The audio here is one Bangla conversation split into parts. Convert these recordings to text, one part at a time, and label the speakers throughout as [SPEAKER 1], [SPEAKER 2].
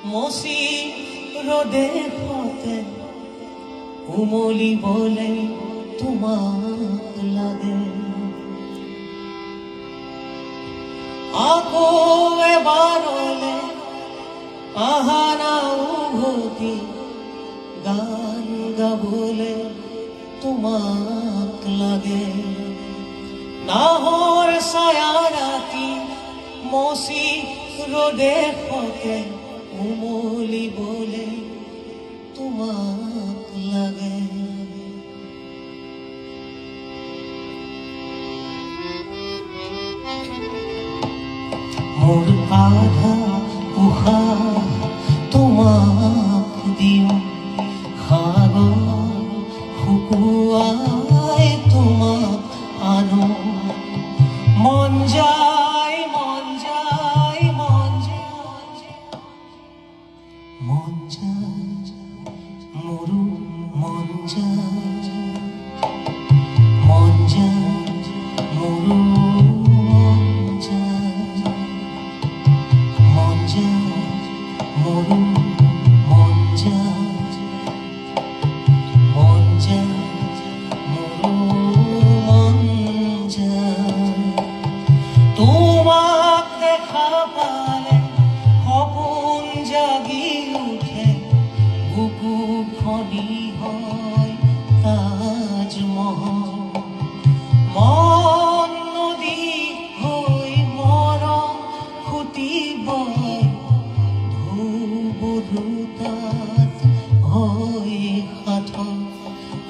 [SPEAKER 1] মচি ৰ'দে ফতে উমলিবলৈ তোমাক লাগে। আকৌ এবাৰলে আহা না উভতি গান গাবলে তোমাক লাগে। নাহৰ ছায়া ৰাতি মচি ৰ'দে ফতে উমলিবলৈ তোমাক লাগে। মোৰ আধা উশাহ তোমাক দিওঁ, সাগৰ শুকুৱাই তোমাক আনো। মন যায় মন যায় মন যায় মন যায় মোৰো মন যায় মন যায় মোৰো মন যায় মন যায় মোৰো মন যায় মন যায় মোৰো মন যায়। তোমাক দেখা পালে সপোন জাগি উঠে, বুকু খনি হয় তাজমহল। মন নদী হৈ মৰম ফুটিব, ধুবুৰুতাত হৈ সাঁথৰ।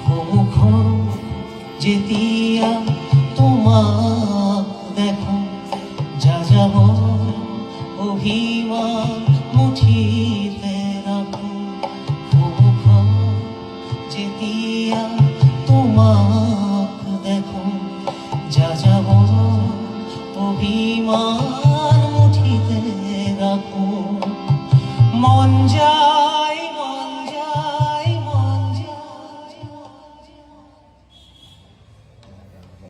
[SPEAKER 1] সন্মুখত যেতিয়া তোমাক দেখোঁ, যাযাবৰ অভি